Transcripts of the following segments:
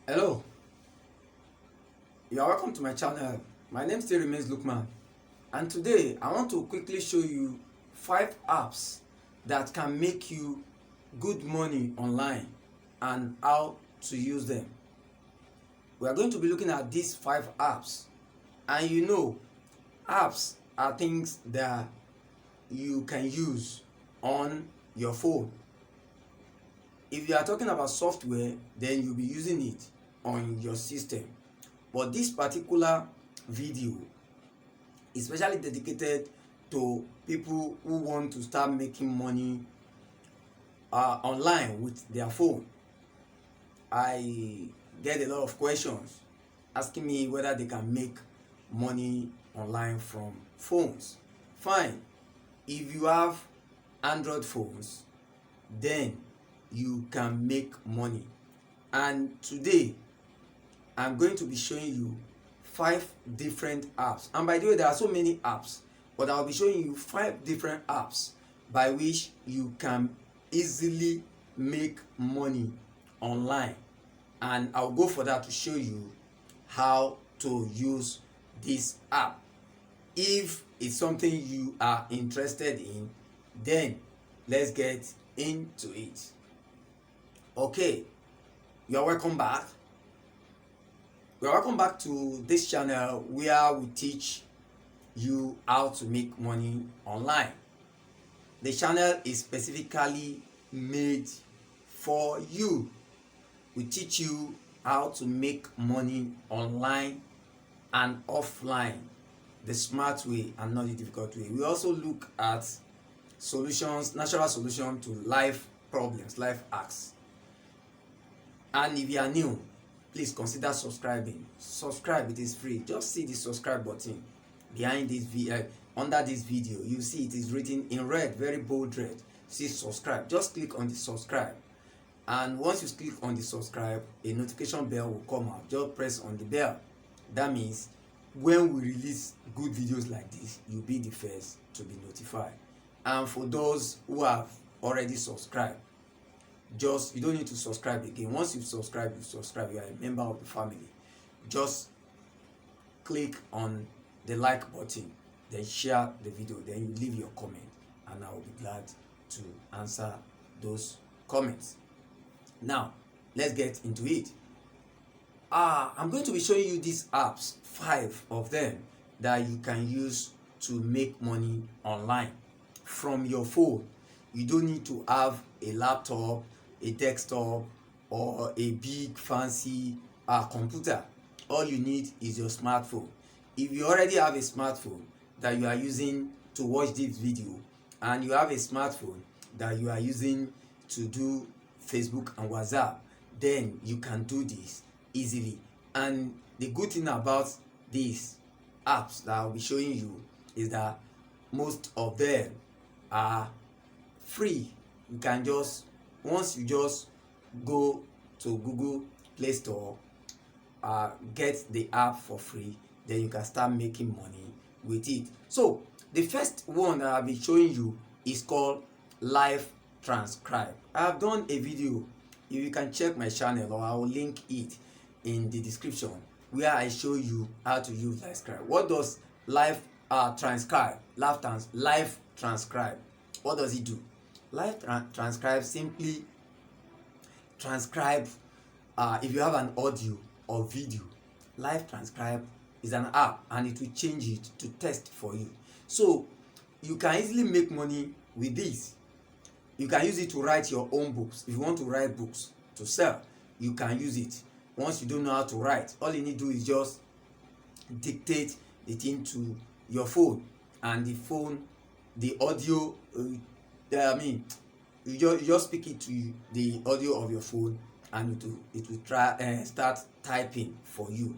Hello, you are welcome to my channel. My name still remains Lookman, and today I want to quickly show you 5 apps that can make you good money online and how to use them. We are going to be looking at these 5 apps, and apps are things that you can use on your phone. If you are talking about software, then you'll be using it on your system. But this particular video is especially dedicated to people who want to start making money online with their phone. I get a lot of questions asking me whether they can make money online from phones. Fine, if you have Android phones, then you can make money. And today I'm going to be showing you 5 different apps. And by the way, there are so many apps, but I'll be showing you 5 different apps by which you can easily make money online. And I'll go for that to show you how to use this app. If it's something you are interested in, then let's get into it. Okay, you are welcome back. Welcome back to this channel where we teach you how to make money online. The channel is specifically made for you. We teach you how to make money online and offline, the smart way and not the difficult way. We also look at solutions, natural solutions to life problems, life hacks. And if you are new, please consider subscribing. Subscribe, it is free. Just see the subscribe button behind this video, under this video. You see it is written in red, very bold red. See subscribe. Just click on the subscribe. And once you click on the subscribe, a notification bell will come out. Just press on the bell. That means when we release good videos like this, you'll be the first to be notified. And for those who have already subscribed, you don't need to subscribe again. Once you've subscribed, you are a member of the family. Just click on the like button, then share the video, then you leave your comment, and I will be glad to answer those comments. Now let's get into it. I'm going to be showing you these apps, 5 of them, that you can use to make money online from your phone. You don't need to have a laptop, a desktop, or a big fancy computer. All you need is your smartphone. If you already have a smartphone that you are using to watch this video, and you have a smartphone that you are using to do Facebook and WhatsApp, then you can do this easily. And the good thing about these apps that I'll be showing you is that most of them are free. You can once you just go to Google Play Store, get the app for free, then you can start making money with it. So the first one that I'll be showing you is called Live Transcribe. I have done a video. If you can check my channel, or I will link it in the description, where I show you how to use Live Transcribe. What does Live Transcribe? Live Transcribe. What does it do? Live Transcribe simply transcribe. If you have an audio or video, Live Transcribe is an app, and it will change it to text for you. So you can easily make money with this. You can use it to write your own books. If you want to write books to sell, you can use it. Once you don't know how to write, all you need to do is just dictate the thing to your phone, and the audio, you just speak it to the audio of your phone, and it will start typing for you.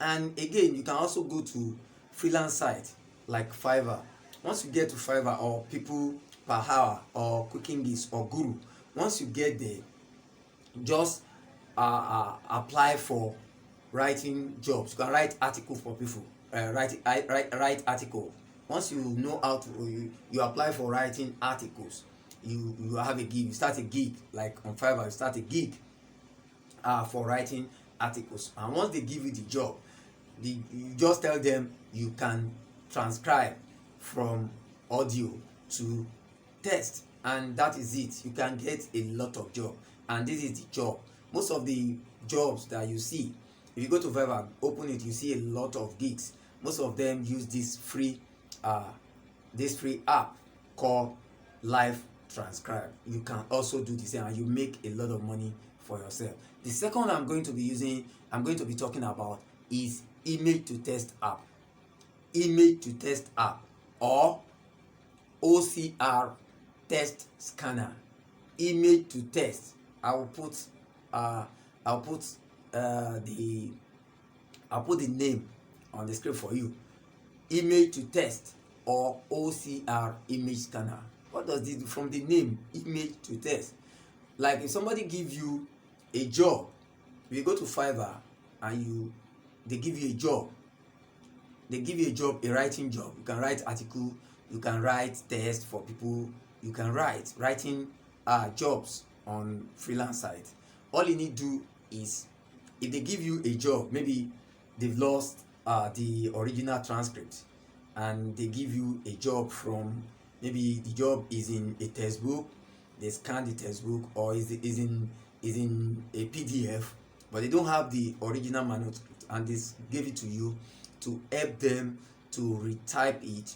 And again, you can also go to freelance sites like Fiverr. Once you get to Fiverr, or People Per Hour, or Cooking Gigs, or Guru, once you get there, just apply for writing jobs. You can write articles for people. Write article. Once you know how to, you apply for writing articles. You have a gig. You start a gig, like on Fiverr. You start a gig for writing articles, and once they give you the job, you just tell them you can transcribe from audio to text, and that is it. You can get a lot of job, and this is the job. Most of the jobs that you see, if you go to Fiverr, open it, you see a lot of gigs. Most of them use this free app called Live Transcribe. You can also do the same, and you make a lot of money for yourself. The second I'm going to be talking about is image to text app. Image to text app, or OCR text scanner. Image to text. I'll put the name on the screen for you. Image to text, or OCR image scanner. What does this do? From the name, image to text, like if somebody give you a job, you go to Fiverr and they give you a job, a writing job. You can write article, you can write text for people, you can writing jobs on freelance site. All you need to do is, if they give you a job, maybe they've lost the original transcript, and they give you a job from, maybe the job is in a textbook, they scan the textbook, or is in a PDF, but they don't have the original manuscript, and they give it to you to help them to retype it,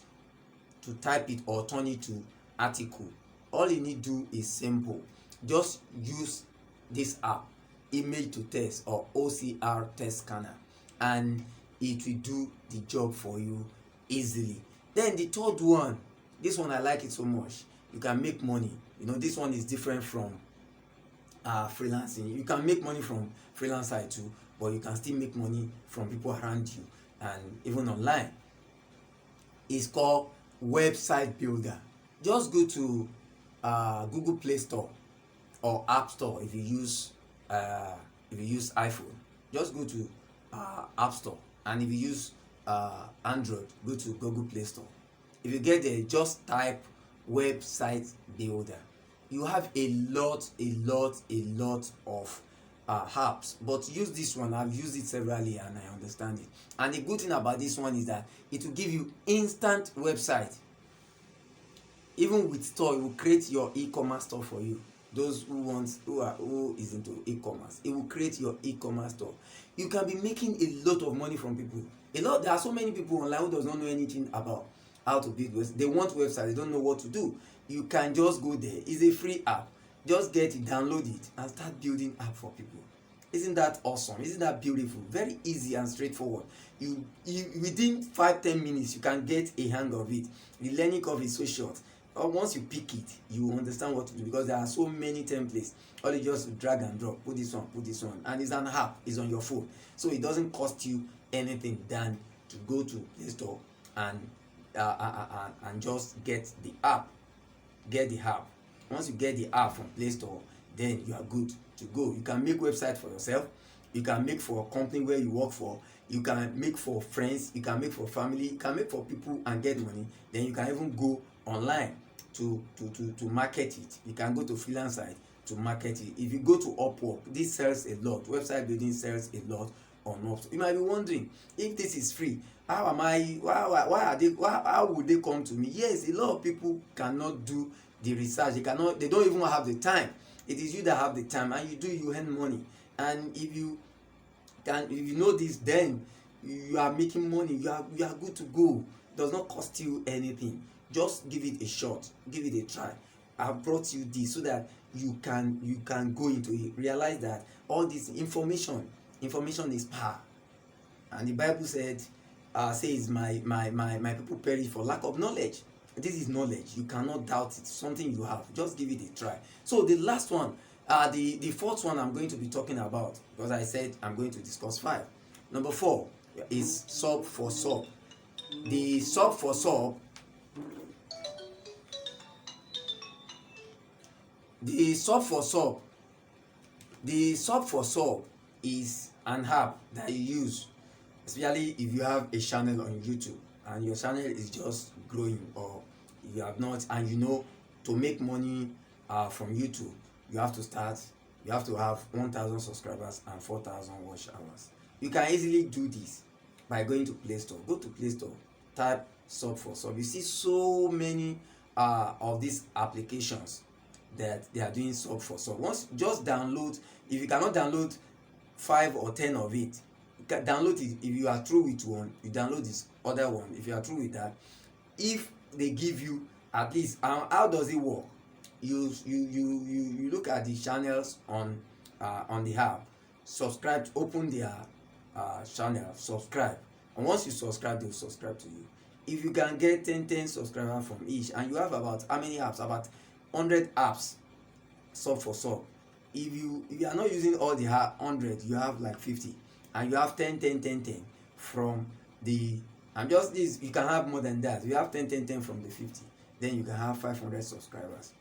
to type it or turn it to article. All you need to do is simple. Just use this app, image to text, or OCR text scanner, and it will do the job for you easily. Then the third one, this one I like it so much. You can make money. This one is different from freelancing. You can make money from freelance side too, but you can still make money from people around you and even online. It's called Website Builder. Just go to Google Play Store or App Store if you use iPhone. Just go to App Store, and if you use Android, go to Google Play Store. If you get there, just type Website Builder. You have a lot of apps, but use this one. I've used it severally and I understand it. And the good thing about this one is that it will give you instant website. Even with store, it will create your e-commerce store for you. Those who is into e-commerce, it will create your e-commerce store. You can be making a lot of money from people. There are so many people online who does not know anything about how to build websites. They want websites, they don't know what to do. You can just go there. It's a free app. Just get it, download it, and start building app for people. Isn't that awesome? Isn't that beautiful? Very easy and straightforward. You within 5-10 minutes you can get a hang of it. The learning curve is so short. Or once you pick it, you understand what to do, because there are so many templates. All you just drag and drop, put this one, and it's an app, it's on your phone, so it doesn't cost you anything than to go to Play Store and just get the app. Once you get the app from Play Store, then you are good to go. You can make website for yourself, you can make for a company where you work for, you can make for friends, you can make for family, you can make for people and get money. Then you can even go online to market it. You can go to freelance site to market it. If you go to Upwork, this sells a lot. Website building sells a lot on Upwork. You might be wondering, if this is free, how would they come to me? Yes, a lot of people cannot do the research. They don't even have the time. It is you that have the time, and you earn money. And if you know this, then you are making money. You are good to go. It does not cost you anything. Just give it a shot, give it a try. I brought you this so that you can go into it. Realize that all this information is power. And the Bible says my people perish for lack of knowledge. This is knowledge. You cannot doubt it. Something you have. Just give it a try. So the last one, the fourth one I'm going to be talking about, because I said I'm going to discuss 5. Number 4 is sub for sub. The sub for sub is an app that you use, especially if you have a channel on YouTube and your channel is just growing, or you have not, and to make money from YouTube, you have to start you have to have 1,000 subscribers and 4,000 watch hours. You can easily do this by going to Play Store. Go to Play Store, type sub for sub. You see so many of these applications that they are doing sub for sub. Once just download, if you cannot download 5 or 10 of it, you can download it. If you are through with one, you download this other one. If you are through with that, if they give you at least, how does it work? You look at the channels on the app, subscribe, open their channel, subscribe, and once you subscribe, they will subscribe to you. If you can get 10 subscribers from each, and you have about how many apps? About 100 apps sub for sub. If you are not using all the 100, you have like 50, and you have 10 from the, and just this, you can have more than that. You have 10 from the 50, then you can have 500 subscribers.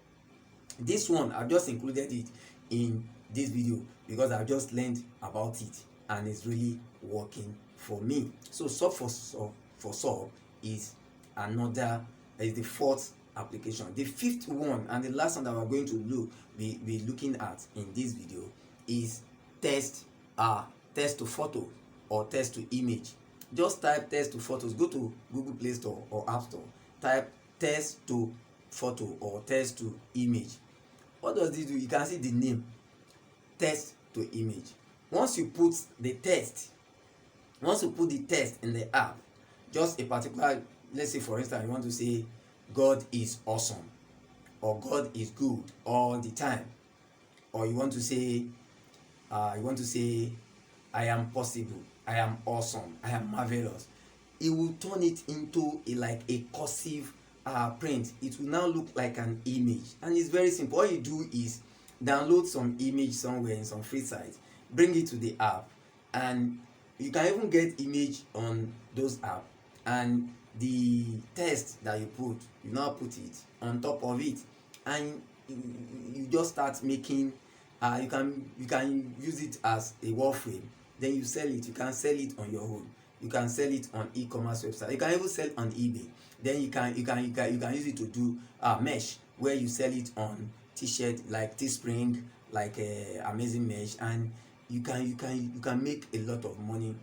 This one, I've just included it in this video because I've just learned about it and it's really working for me. So sub for sub is the fourth application. The fifth one and the last one that we're going to be looking at in this video is text to photo or text to image. Just type text to photos. Go to Google Play Store or App Store, type text to photo or text to image. What does this do? You can see the name, text to image. Once you put the text in the app, just a particular, let's say for instance you want to say God is awesome, or God is good all the time, or you want to say I am possible, I am awesome, I am marvelous. It will turn it into a cursive print. It will now look like an image, and it's very simple. All you do is download some image somewhere in some free site, bring it to the app, and you can even get image on those apps, and the text that you now put it on top of it, and you just start making you can use it as a wall frame, then you sell it. You can sell it on your own, you can sell it on e-commerce website, you can even sell it on eBay. Then you can use it to do mesh, where you sell it on t-shirt like Teespring, like Amazing Mesh, and you can make a lot of money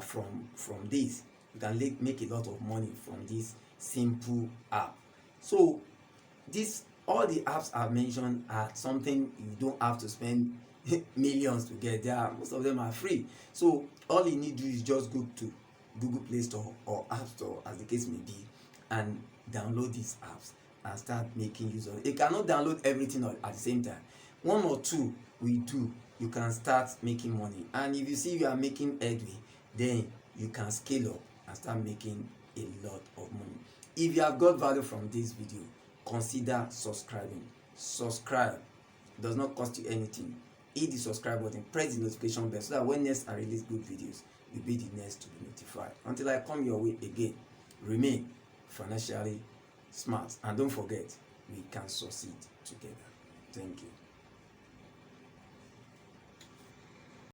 from this. You can make a lot of money from this simple app. So all the apps I've mentioned are something you don't have to spend millions to get. Most of them are free. So all you need to do is just go to Google Play Store or App Store, as the case may be, and download these apps and start making use of it. You cannot download everything at the same time. One or two will do. You can start making money, and if you see you are making headway, then you can scale up and start making a lot of money. If you have got value from this video, consider subscribing. Subscribe. It does not cost you anything. Hit the subscribe button, press the notification bell, so that when next I release good videos, you'll be the next to be notified. Until I come your way again, remain financially smart, and don't forget, we can succeed together. Thank you.